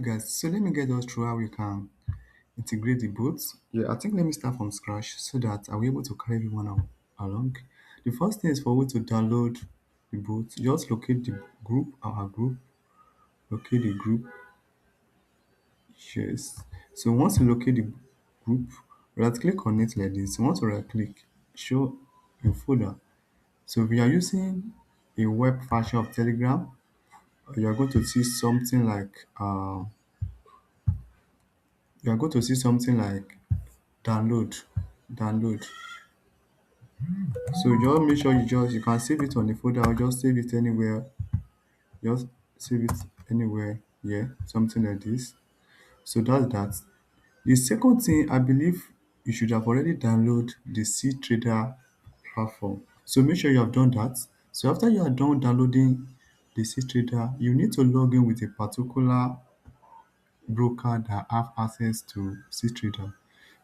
guys, so let me get us through how we can integrate the boats. Yeah, I think let me start from scratch so that I'll be able to carry everyone along. The first thing is for we to download the boat. Just locate the group, our group, locate the group. Yes. So once you locate the group, right click on it like this. Once you right click, show a folder. So if you are using a web version of Telegram, you are going to see something like download, download. So just make sure you can save it on the folder or just save it anywhere. Just save it anywhere here, something like this. So that's that. The second thing, I believe you should have already downloaded the cTrader platform. So make sure you have done that. So after you are done downloading the cTrader, you need to log in with a particular broker that have access to cTrader.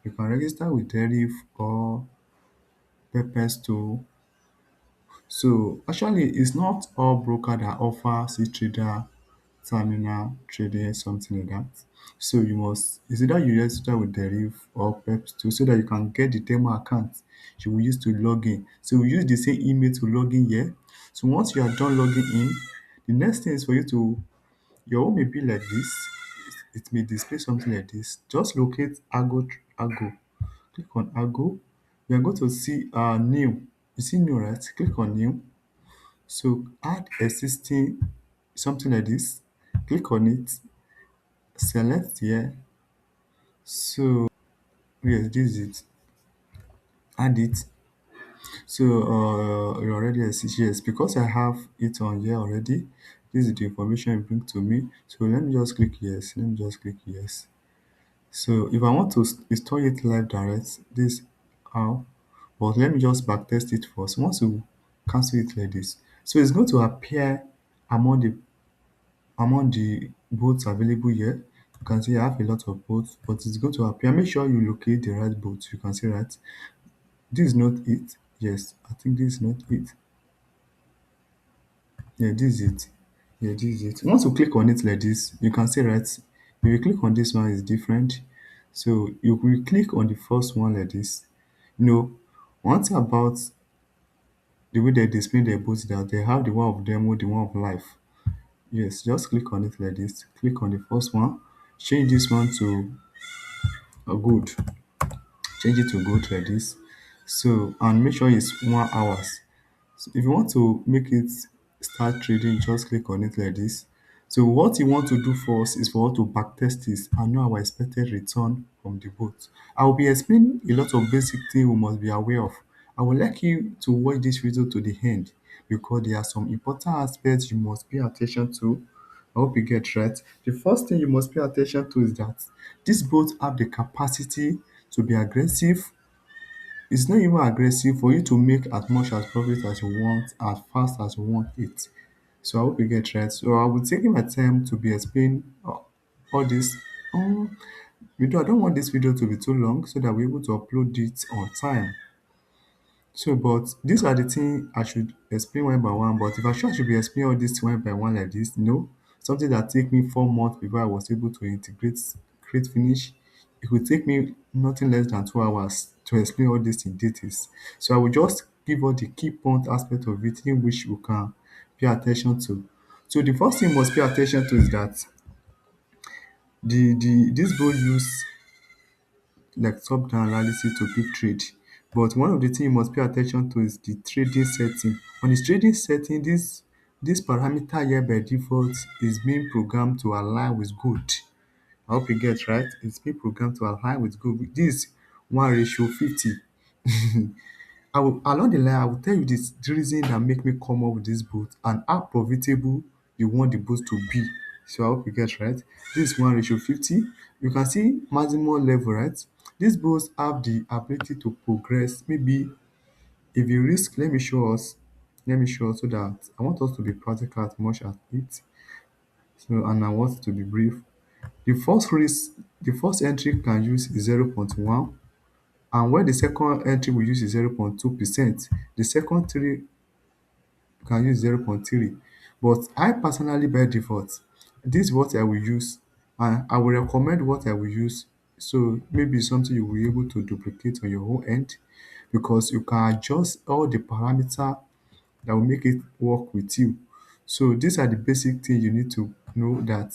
You can register with Deriv or Pepperstone. So actually, it's not all broker that offer cTrader terminal trading, something like that. So you must, it's either you register with Deriv or Pepstone so that you can get the demo account you will use to log in. So we use the same email to log in here. So once you are done logging in, the next thing is for you to, your own may be like this. It may display something like this. Just locate Argo. Click on Argo. You are going to see new. You see new, right? Click on new. So add existing, something like this. Click on it, select here. So yes, this is it. Add it. So you already exist. Yes, because I have it on here already. This is the information you bring to me. So let me just click yes. Let me just click yes. So if I want to install it live direct, this how. But let me just backtest it first. Once you cancel it like this, so it's going to appear among the boats available here. You can see I have a lot of boats, but it's going to appear. Make sure you locate the right boat. You can see that this is not it. Yes, I think this is not it. Yeah, this is it. Yeah, this is it. Once you click on it like this, you can see right. If you click on this one, it's different. So you will click on the first one like this. You know, one thing about the way they display their boats that they have the one of demo, the one of life. Yes, just click on it like this. Click on the first one. Change this one to a good. Change it to good like this. So and make sure it's 1 hours. So if you want to make it start trading, just click on it like this. So what you want to do first is for us to backtest this and know our expected return from the bot. I will be explaining a lot of basic things we must be aware of. I would like you to watch this video to the end because there are some important aspects you must pay attention to. I hope you get right. The first thing you must pay attention to is that these bots have the capacity to be aggressive. It's not even aggressive for you to make as much as profit as you want, as fast as you want it. So I hope you get right. So I will take my time to be explaining all this. Um, I don't want this video to be too long so that we're able to upload it on time. So, but these are the things I should explain one by one. But if I sure I should be explaining all this one by one like this, no, something that take me 4 months before I was able to integrate, create, finish. It would take me nothing less than 2 hours to explain all this in details. So I will just give all the key point aspect of it in which you can pay attention to. So the first thing you must pay attention to is that this board use like top-down analysis to pick trade. But one of the things you must pay attention to is the trading setting. On the trading setting, this parameter here by default is being programmed to align with good. I hope you get right. It's being programmed to align with good. This 1:50. I will along the line I will tell you this the reason that make me come up with this boat and how profitable you want the boat to be. So I hope you get right. This 1:50. You can see maximum level, right? These boats have the ability to progress. Maybe if you risk, let me show us so that I want us to be practical as much as it. So and I want to be brief. The first risk, the first entry can use is 0.1, and when the second entry we use is 0.2%, the second three can use 0.3. But I personally by default, this is what I will use I will recommend what I will use. So maybe something you will be able to duplicate on your own end, because you can adjust all the parameter that will make it work with you. So these are the basic things you need to know, that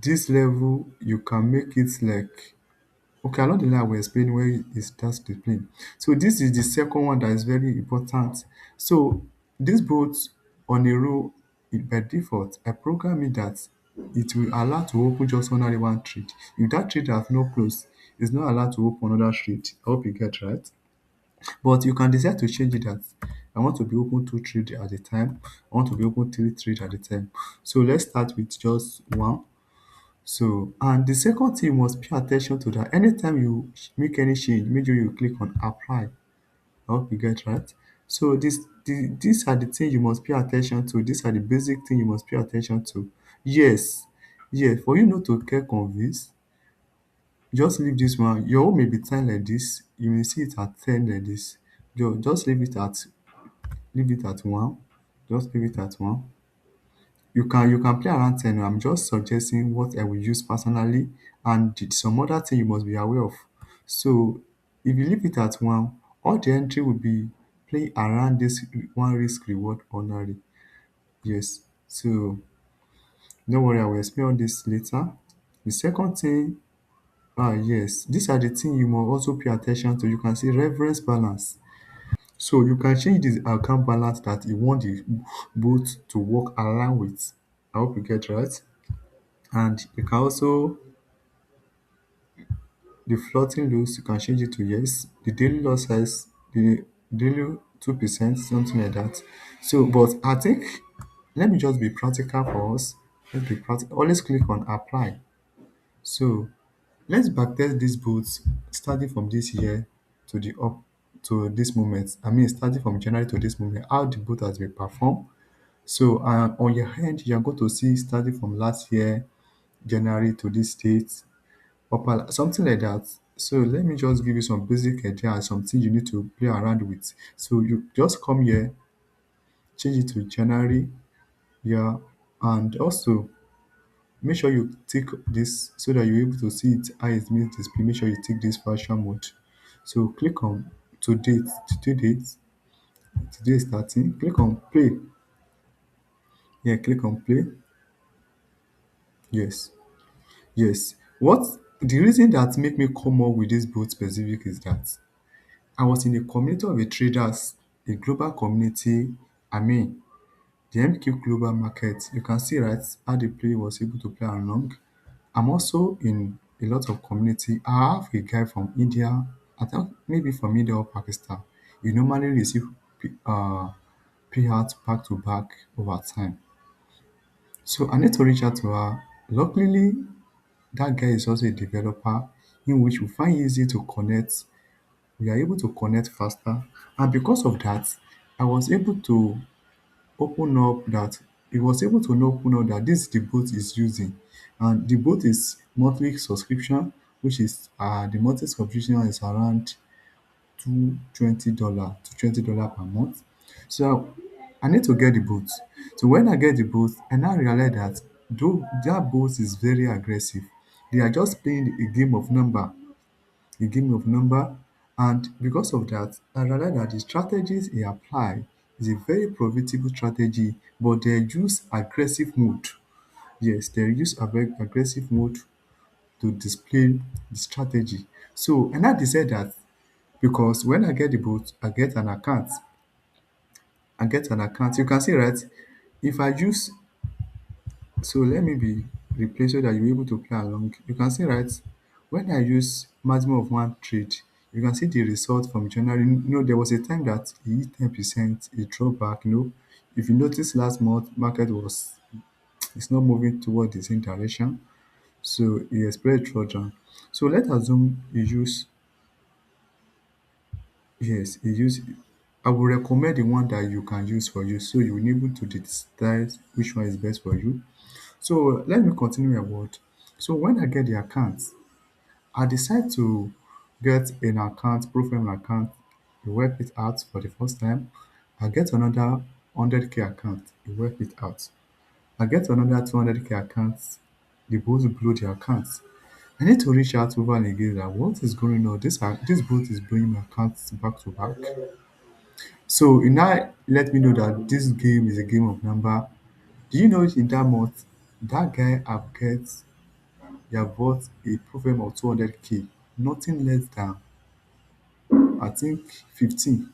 this level you can make it like, okay, along the line I will explain where it starts to play. So this is the second one that is very important. So this boat on a row, by default, I program it that it will allow to open just only one trade. If that trade has no close, it's not allowed to open another trade. I hope you get right. But you can decide to change it that I want to be open two trade at a time. I want to be open three trade at a time. So let's start with just one. So, and the second thing you must pay attention to, that anytime you make any change, make sure you click on apply. I hope you get right. So these are the things you must pay attention to. These are the basic things you must pay attention to. Yes, yes. For you not to get convinced, just leave this one. Your own may be 10 like this. You may see it at 10 like this. Just leave it at 1. Just leave it at 1. You can play around 10. I'm just suggesting what I will use personally, and some other thing you must be aware of. So if you leave it at 1, all the entry will be playing around this one risk reward ordinary. Yes. So don't worry, I will explain all this later. The second thing, yes, these are the things you must also pay attention to. You can see reference balance. So you can change the account balance that you want the bot to work around with. I hope you get right. And you can also, the floating loss, you can change it to yes. The daily loss size, the daily 2%, something like that. So, but I think, let me just be practical for us. Let's be practical. Always click on apply. So let's backtest these boots starting from this year to the up to this moment. I mean, starting from January to this moment, how the boot has been performed. So on your hand, you're going to see starting from last year, January to this date, something like that. So let me just give you some basic idea and something you need to play around with. So you just come here, change it to January, yeah, and also make sure you tick this so that you're able to see it how it means display. Make sure you tick this version mode. So click on today is starting. Click on play. Yeah, click on play. Yes. Yes. What the reason that make me come up with this boot specific is that I was in a community of a traders, a global community. I mean, the MQ global market. You can see right how the player was able to play along. I'm also in a lot of community. I have a guy from India. I think maybe from India or Pakistan. You normally receive payouts back to back over time. So I need to reach out to her. Luckily, that guy is also a developer in which we find easy to connect. We are able to connect faster. And because of that, I was able to open up that he was able to open up that this the bot is using. And the bot is monthly subscription, which is the monthly subscription is around $220 per month. So I need to get the boot. So when I get the boot, I now realize that though that boot is very aggressive, they are just playing a game of number, and because of that, I realize that the strategies he apply is a very profitable strategy, but they use aggressive mode. Yes, they use a very aggressive mode to display the strategy. So and I decided that because when I get the boot, I get an account. You can see right, if I use, so let me be replay so that you're able to play along. You can see right, when I use maximum of one trade, you can see the result from January. There was a time that it hit 10%, it dropped back. If you notice last month, market was it's not moving toward the same direction. So it expressed drawdown. So let's assume you use, yes, you use, I will recommend the one that you can use for you, so you will be able to decide which one is best for you. So let me continue my word. So when I get the account, I decide to get an account, profile account, work it out for the first time. I get another 100K account, work it out. I get another 200K account, the boat blow their accounts. I need to reach out over and again that what is going on? This boat is blowing my accounts back to back. So it now let me know that this game is a game of number. Do you know in that month that guy have get he have bought a profile of 200K, nothing less than I think 15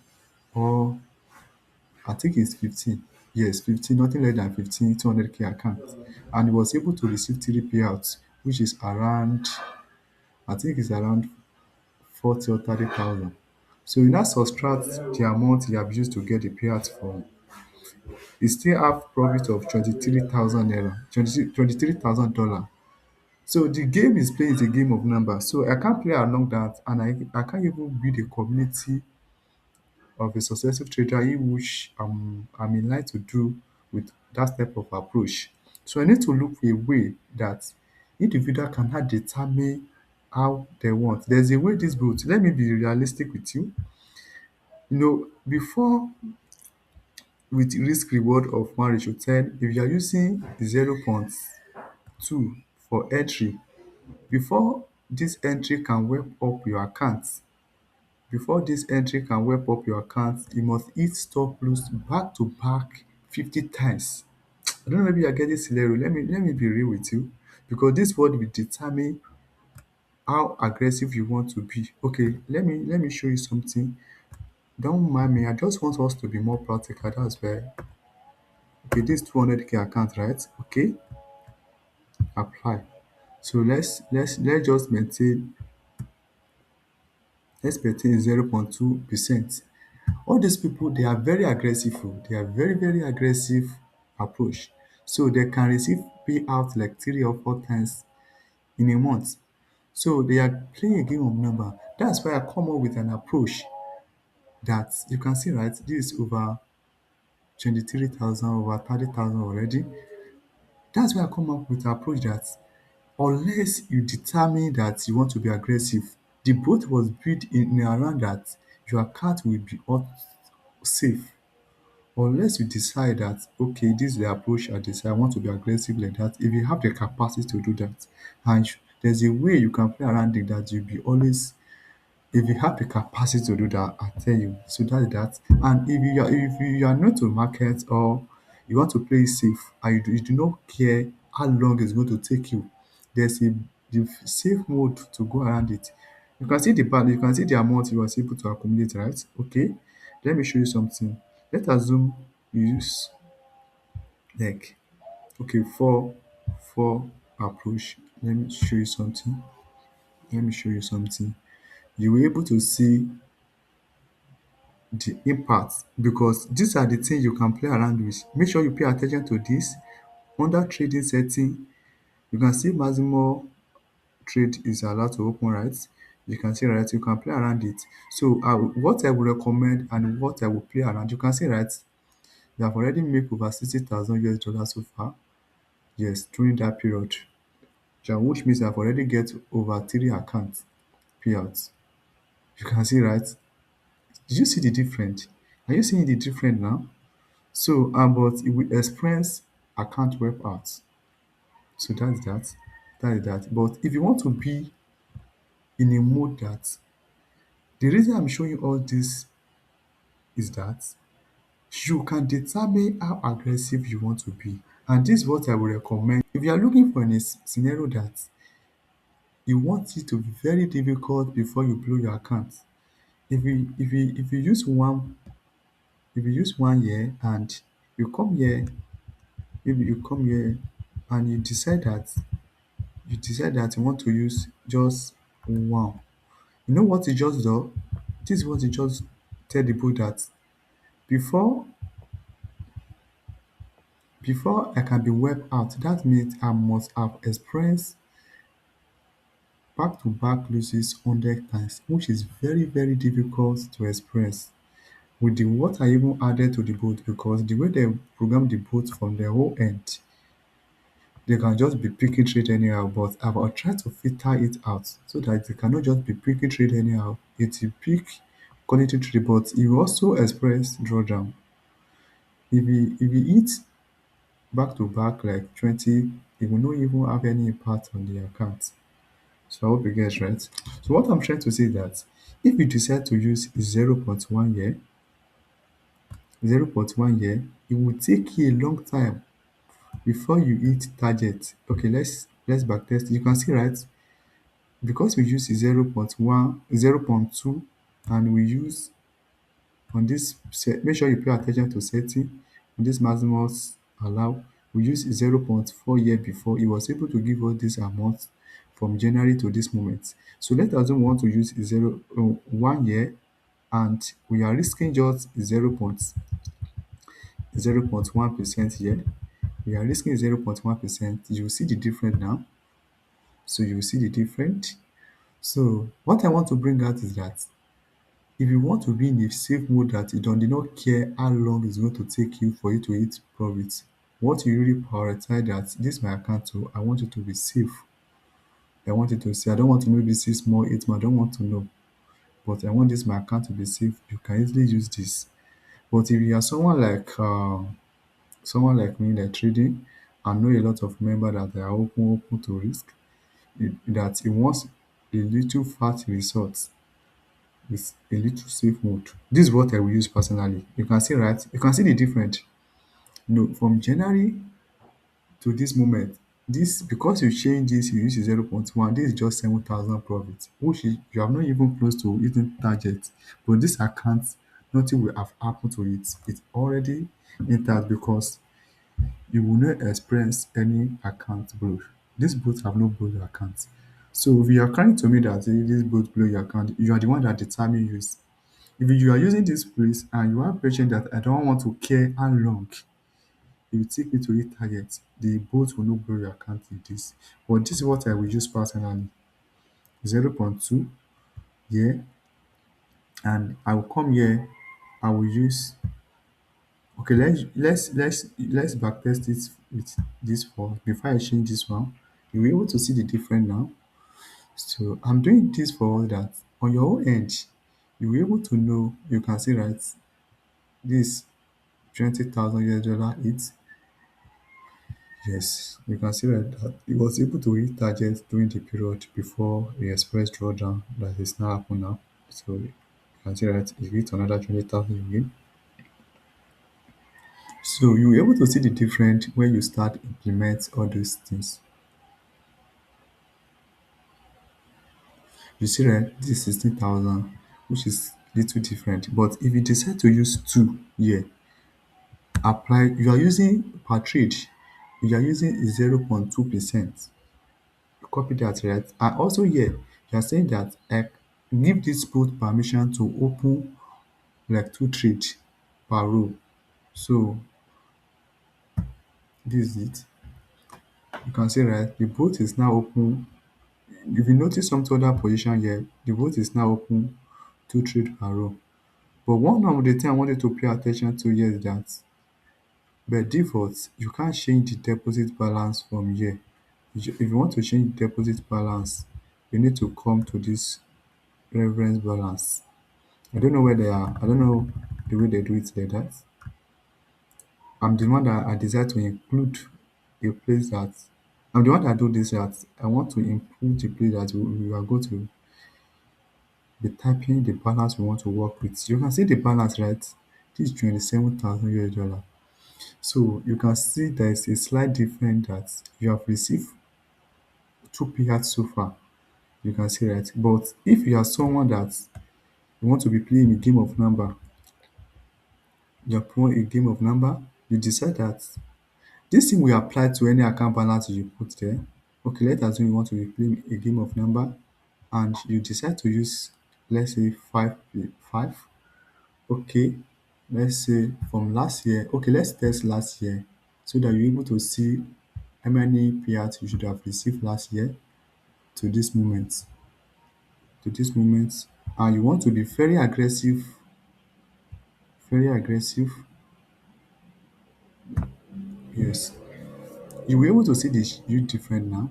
or I think it's 15. Yes, 15, nothing less than 15, 200K account. And he was able to receive three payouts, which is around, I think it's around 40 or 30,000. So you now subtract the amount you have used to get the payout from, you still have profit of 23,000 naira, 23,000 dollars. So the game is playing is a game of numbers. So I can't play along that, and I can't even build a community of a successful trader in which I'm in line to do with that type of approach. So I need to look for a way that individual cannot determine how they want. There's a way this goes. Let me be realistic with you. Before with risk reward of 1:10, if you are using 0.2 for entry, before this entry can wake up your account, before this entry can wake up your account, you must hit stop loss back to back 50 times. I don't know, maybe you're getting scenario. Let me be real with you, because this word will determine how aggressive you want to be. Okay, let me show you something. Don't mind me. I just want us to be more practical. That's where, okay, this 200K account, right? Okay, apply. So let's just maintain 0.2%. All these people, they are very aggressive. They are very, very aggressive approach. So they can receive payout like 3 or 4 times in a month. So they are playing a game of number. That's why I come up with an approach that you can see, right? This is over 23,000, over 30,000 already. That's why I come up with an approach that unless you determine that you want to be aggressive, the boat was built in around that your account will be safe. Unless you decide that, okay, this is the approach I decide, I want to be aggressive like that. If you have the capacity to do that, and there's a way you can play around it, that you'll be always, if you have the capacity to do that, I tell you, so that's that. And if you are not to market, or you want to play it safe, and you do not care how long it's going to take you, there's a the safe mode to go around it. You can see the band, you can see the amount you was able to accumulate, right? Okay, let me show you something. Let's assume you use like, okay, four approach. Let me show you something. Let me show you something. You were able to see the impact, because these are the things you can play around with. Make sure you pay attention to this. Under trading setting, you can see maximum trade is allowed to open, right? You can see, right, you can play around it. So what I would recommend and what I will play around, you can see, right, you have already made over 60,000 US dollars so far. Yes, during that period. So which means I've already get over three accounts payouts. You can see, right? Did you see the difference? Are you seeing the difference now? So, but it will experience account wipe out. So that's that. That is that. But if you want to be in a mode that, the reason I'm showing you all this is that you can determine how aggressive you want to be. And this is what I would recommend. If you are looking for a scenario that you want it to be very difficult before you blow your account, if you use one year, and you come here, maybe you come here and you decide that you want to use just one. You know what it just do? This is what it just tell the book, that before before I can be wiped out, that means I must have experienced back to back losses 100 times, which is very, very difficult to experience. With the what I even added to the boat, because the way they program the boat from their whole end, they can just be picking trade anyhow. But I've tried to filter it out so that they cannot just be picking trade anyhow. It will pick quality trade, but it will also express drawdown. If you eat back to back like 20, it will not even have any impact on the account. So I hope you get right. So what I'm trying to say that if you decide to use 0.1 year, 0.1 year, it will take you a long time before you hit target. Okay, let's backtest. You can see right, because we use 0.1, 0.2, and we use on this set, make sure you pay attention to setting on this maximus allow. We use 0.4 year before it was able to give us this amount from January to this moment. So let us assume we want to use 1 year, and we are risking just 0.1% here. We are risking 0.1%. You will see the difference now. So you will see the difference. So what I want to bring out is that if you want to be in a safe mode that you don't do not care how long it's going to take you for you to hit profit, what you really prioritize that this is my account, so I want you to be safe. I want you to say I don't want to maybe 6 more, 8 more, I don't want to know. But I want this my account to be safe. You can easily use this. But if you are someone like me that trading, I know a lot of members that they are open to risk, that it wants a little fast results with a little safe mode. This is what I will use personally. You can see right, you can see the difference. No, from January to this moment, this because you change this, you use 0.1, this is just 7,000 profit, which is you are not even close to hitting target. But this account, nothing will have happened to it. It's already entered because you will not experience any account blow. These both have no blow your account. So if you are trying to me that this both blow your account, you are the one that determine use. If you are using this place and you are patient that I don't want to care how long it will take me to hit target, the boat will not blow your account with this. But this is what I will use personally. 0.2 here, and I will come here, I will use, okay, let's backtest it with this for before I change this one. You'll be able to see the difference now. So I'm doing this for all that on your own end, you'll be able to know, you can see right, this 20,000 US dollar hit. Yes, you can see that he was able to hit target during the period before the express drawdown that is now happening now. So you can see that he hit another 20,000 again. So you'll be able to see the difference when you start implement all those things. You see that this is 16,000, which is little different. But if you decide to use 2 here, apply, you are using per trade, you are using 0.2%. Copy that, right? And also here, you are saying that give this bot permission to open like 2 trades per row. So this is it. You can see right, the bot is now open. If you notice some other position here, the bot is now open 2 trades per row. But one of the thing I wanted to pay attention to here is that by default, you can't change the deposit balance from here. If you want to change the deposit balance, you need to come to this reference balance. I don't know where they are. I don't know the way they do it like that. I'm the one that I decide to include a place that I'm the one that do this that I want to include the place that we are going to be typing the balance we want to work with. You can see the balance, right? This is 27,000 US dollar. So you can see there is a slight difference that you have received 2 payouts so far. You can see right. But if you are someone that you want to be playing a game of number, you're playing a game of number, you decide that this thing will apply to any account balance you put there. Okay, let us say you want to be playing a game of number and you decide to use, let's say, 5. Okay, let's say from last year. Okay, let's test last year so that you're able to see how many payouts you should have received last year to this moment. To this moment, and you want to be very aggressive, very aggressive. Yes, you'll be able to see this huge difference now.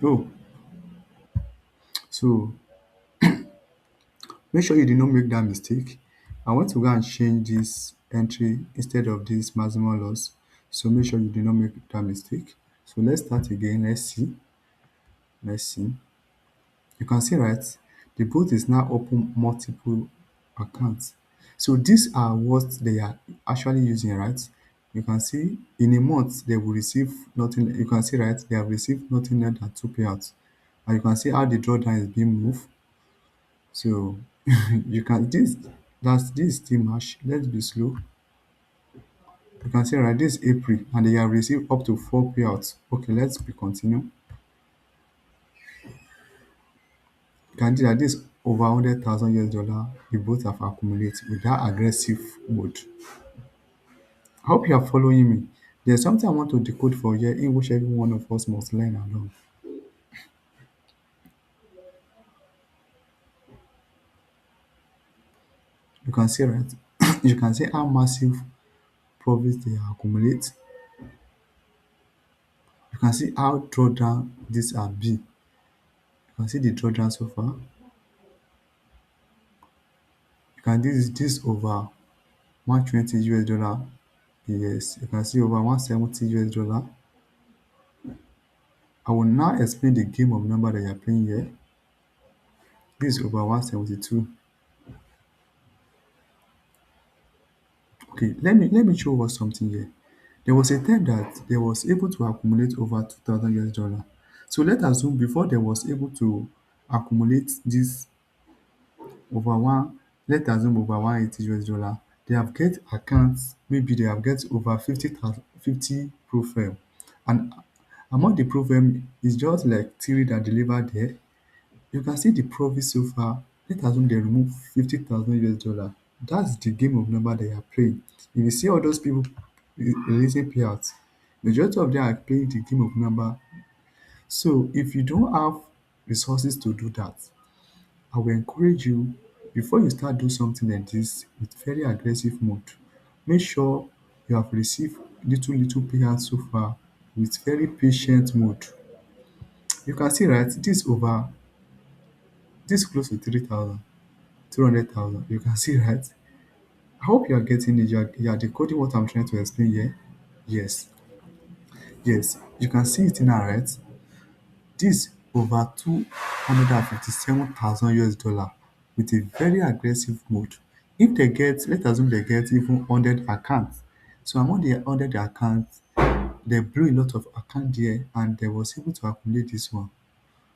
Oh, so make sure you did not make that mistake. I want to go and change this entry instead of this maximum loss. So make sure you do not make that mistake. So let's start again. Let's see. You can see, right, the bot is now open multiple accounts. So these are what they are actually using, right? You can see in a month they will receive nothing. You can see, right, they have received nothing less than two payouts. And you can see how the drawdown is being moved. So you can this is still March. Let's be slow. You can see, right, this is April and they have received up to four payouts. Okay, let's be continue. You can see that this over 100,000 US dollar the both have accumulated with that aggressive mode. I hope you are following me. There's something I want to decode for here in which every one of us must learn along. You can see, right? You can see how massive profits they accumulate. You can see how drawdown these are be. You can see the drawdown so far. You can this over 120 US dollar. Yes, you can see over 170 US dollar. I will now explain the game of number that you are playing here. This is over 172. Okay, let me show us something here. There was a time that they was able to accumulate over 2,000 US dollar. So let's assume before they was able to accumulate this over one, let's assume over 180 US dollar, they have get accounts, maybe they have get over 50,000, 50 profile. And among the profile is just like theory that delivered there. You can see the profit so far. Let's assume they remove 50,000 US dollar. That's the game of number they are playing. If you see all those people releasing payouts, majority of them are playing the game of number. So if you don't have resources to do that, I will encourage you before you start do something like this with very aggressive mode. Make sure you have received little payouts so far with very patient mode. You can see, right, this close to 3,000. 200,000. You can see, right? I hope you are getting it. You are decoding what I'm trying to explain here. Yes, yes. You can see it now, right? This over 257,000 US dollar with a very aggressive mode. If they get, let's assume they get even 100 accounts. So among the 100 accounts, they blew a lot of account there and they was able to accumulate this one.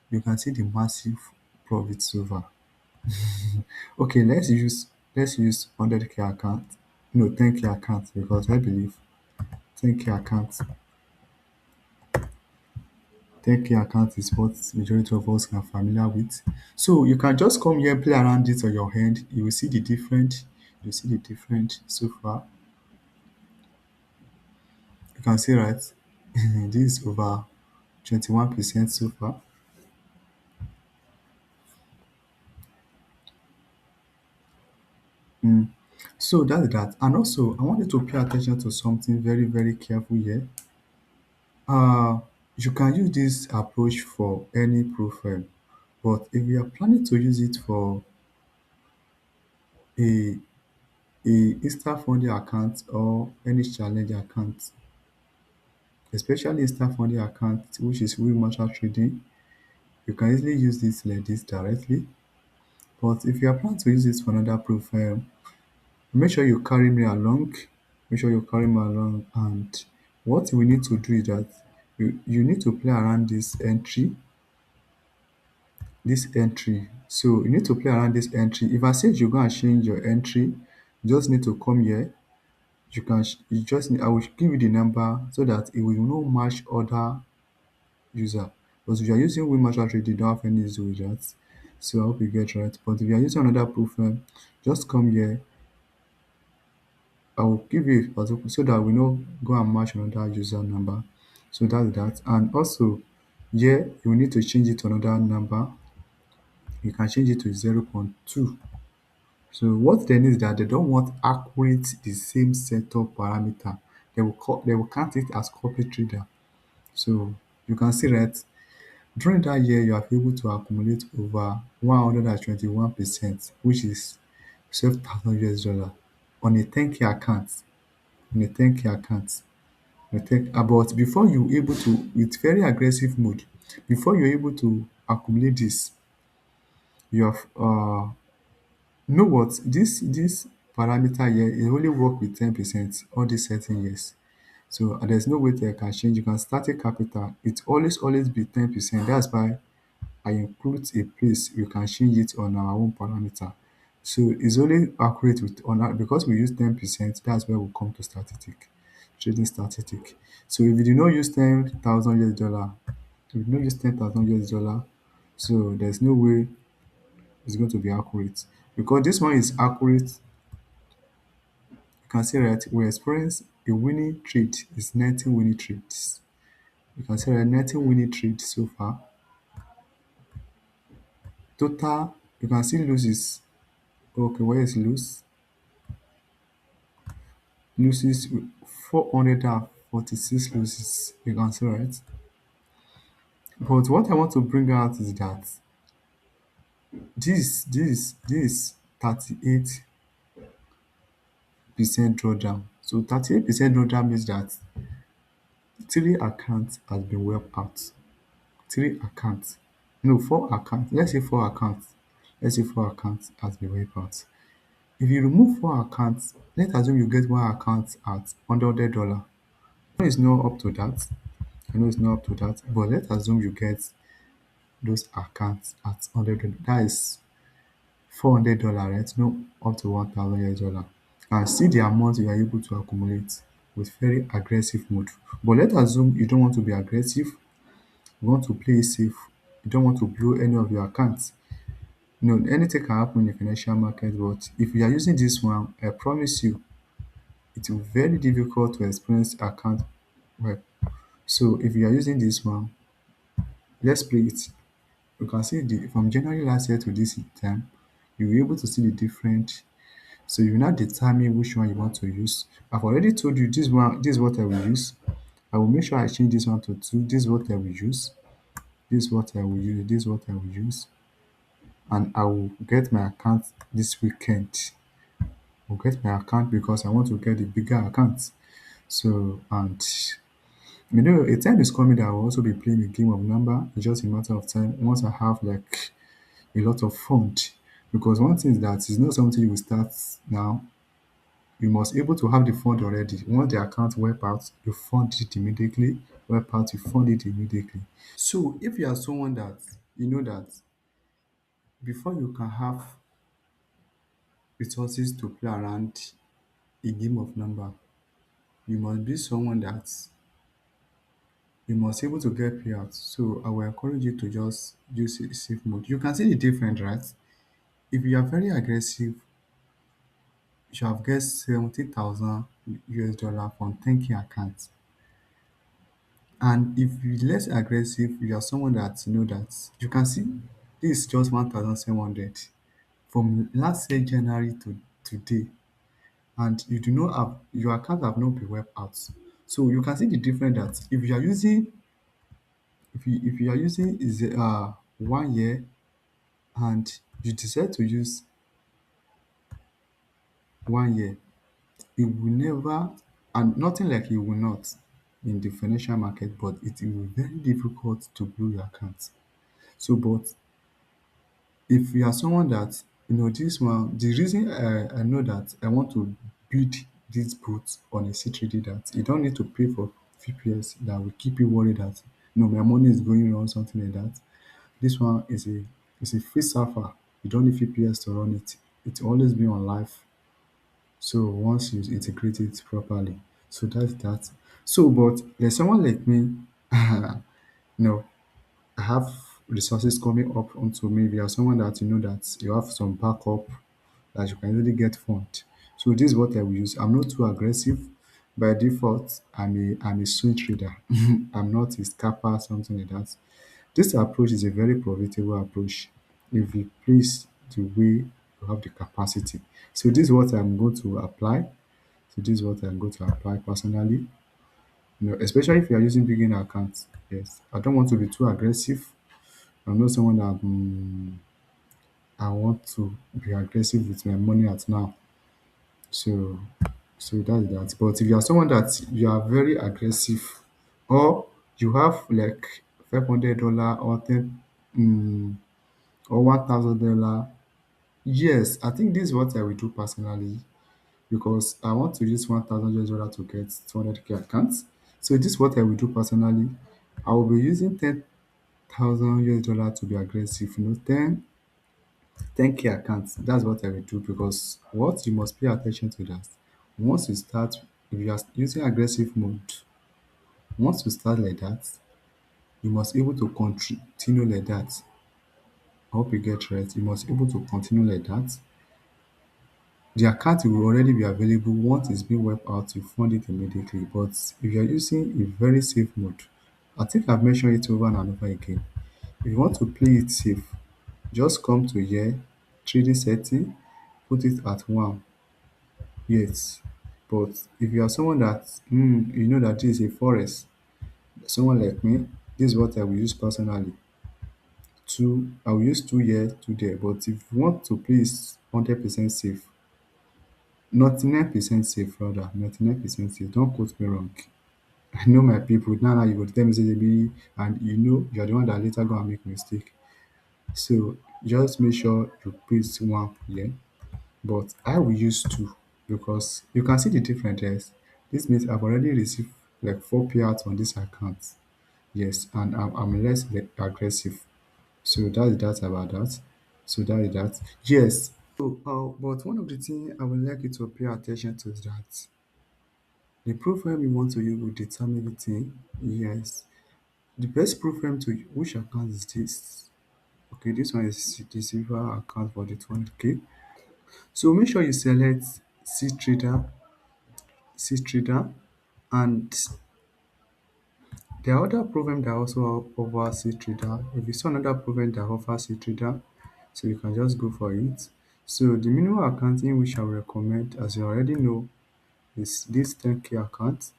You can see the massive profits over. Okay, let's use 100K account. No, 10K account because I believe 10K account 10K account is what majority of us are familiar with. So you can just come here, play around it on your hand. You will see the different. You see the different so far. You can see, right. This is over 21% so far. Mm. So that's that. And also, I want you to pay attention to something very careful here. Uh, you can use this approach for any profile, but if you are planning to use it for a Insta funding account or any challenge account, especially Insta funding account, which is real martial trading, you can easily use this like this directly. But if you are planning to use it for another profile, make sure you carry me along. Make sure you carry me along. And what we need to do is that you need to play around this entry. So you need to play around this entry. If I say you go and change your entry, you just need to come here. You just need, I will give you the number so that it will not match other user. But if you are using WinMarshal Trade, you don't have any issue with that. So I hope you get right. But if you are using another profile, just come here. I will give you a example so that we know go and match another user number. So that's that. And also here you need to change it to another number. You can change it to 0.2. So what they need is that they don't want accurate the same setup parameter. They will count it as copy trader. So you can see that during that year you are able to accumulate over 121%, which is $12,000 on a 10K account, on a 10K account. But before you able to, with very aggressive mode, before you're able to accumulate this, you have know what, this parameter here, it only work with 10% all these certain years. So there's no way that you can change. You can start a capital, it always be 10%. That's why I include a place we can change it on our own parameter. So it's only accurate with on our, because we use 10%, that's where we come to statistic, trading statistic. So if you do not use $10,000, if you do not use $10,000, so there's no way it's going to be accurate. Because this one is accurate, you can see that we experience a winning trade is 19 winning trades. You can see that 19 winning trades so far. Total, you can see loses. Okay, where is lose? Loses 446 loses. You can see, right? But what I want to bring out is that this 38% drawdown. So 38% drawdown means that three accounts has been wiped out. Three accounts. No, four accounts. Let's say four accounts. Let's say four accounts has been wiped out. If you remove four accounts, let's assume you get one account at $100. I know it's not up to that. I know it's not up to that, but let's assume you get those accounts at $100. That is $400, right? No, up to $1,000. And see the amount you are able to accumulate with very aggressive mode. But let's assume you don't want to be aggressive, you want to play it safe, you don't want to blow any of your accounts. You know, anything can happen in the financial market, but if you are using this one, I promise you, it will be very difficult to experience account well. So if you are using this one, let's play it. You can see the from January last year to this time, you'll be able to see the different. So you will now determine which one you want to use. I've already told you this one, this is what I will use. I will make sure I change this one to 2. This is what I will use. This is what I will use. This is what I will use. And I will get my account this weekend. I'll get my account because I want to get the bigger account. So, and you know, a time is coming that I will also be playing a game of number. It's just a matter of time. Once I have like a lot of fund, because one thing is that it's not something you will start now. You must able to have the fund already. Once the account wipe out, you fund it immediately. Wipe out, you fund it immediately. So if you are someone that you know that before you can have resources to play around a game of number, you must be someone that you must able to get payouts. So I will encourage you to just use a safe mode. You can see the difference, right? If you are very aggressive, you should have get 70,000 US dollar from 10K accounts. And if you less aggressive, you are someone that you know that you can see this is just 1,700 from last year January to today, and you do not have your account have not been wiped out. So you can see the difference that if you are using if you are using is 1 year and you decide to use 1 year, it will never, and nothing like it will not in the financial market, but it will be very difficult to blow your account. So but if you are someone that you know this one, the reason I know that I want to build this boot on a cTrader, that you don't need to pay for VPS that will keep you worried that no, my money is going wrong, something like that. This one is a free server. You don't need VPS to run it. It will always be on live. So once you integrate it properly, so that's that. So but there's someone like me, no, I have resources coming up onto me. If you are someone that you know that you have some backup that you can easily get fund. So this is what I will use. I'm not too aggressive. By default, I'm a swing trader. I'm not a scalper, something like that. This approach is a very profitable approach if you place the way you have the capacity. So this is what I'm going to apply. So this is what I'm going to apply personally. You know, especially if you are using beginner accounts. Yes, I don't want to be too aggressive. I'm not someone that I want to be aggressive with my money at now. So that's that. But if you are someone that you are very aggressive, or you have like $500 or or $1,000, yes, I think this is what I will do personally, because I want to use $1,000 to get 200K accounts. So this is what I will do personally. I will be using $10,000 to be aggressive. 10K accounts. That's what I will do, because what you must pay attention to that. Once you start, if you are using aggressive mode, once you start like that, you must able to continue like that. I hope you get right. You must able to continue like that. The account will already be available. Once it's been wiped out, you fund it immediately. But if you're using a very safe mode, I think I've mentioned it over and over again. If you want to play it safe, just come to here, 3D setting, put it at 1. Yes. But if you are someone that you know that this is a forest, someone like me, this is what I will use personally. I will use 2 here, 2 there. But if you want to play it 100% safe, 99% safe rather, 99% safe. Don't quote me wrong. I know my people. Now you go tell me say maybe, and you know you're the one that later go and make mistake. So just make sure you put 1 here. But I will use 2, because you can see the difference there. This means I've already received like 4 payouts on this account. Yes, and I'm less aggressive. So that's that about that. So that is that. Yes. So, but one of the things I would like you to pay attention to is that the profile you want to use will determine the thing. Yes. The best profile to which account is this? Okay, this one is the silver account for the 200K. So make sure you select cTrader, and there are other program that also offer cTrader. If you saw another program that offers cTrader, so you can just go for it. So the minimum account in which I will recommend, as you already know, is this 10K account.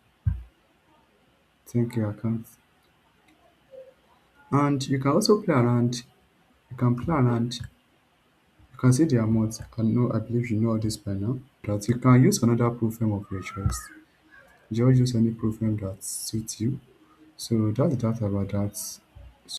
10K account. And you can also play around. You can play around. You can see the amount. I believe you know all this by now. That you can use another program of your choice. Just use any program that suits you. So that's that about that.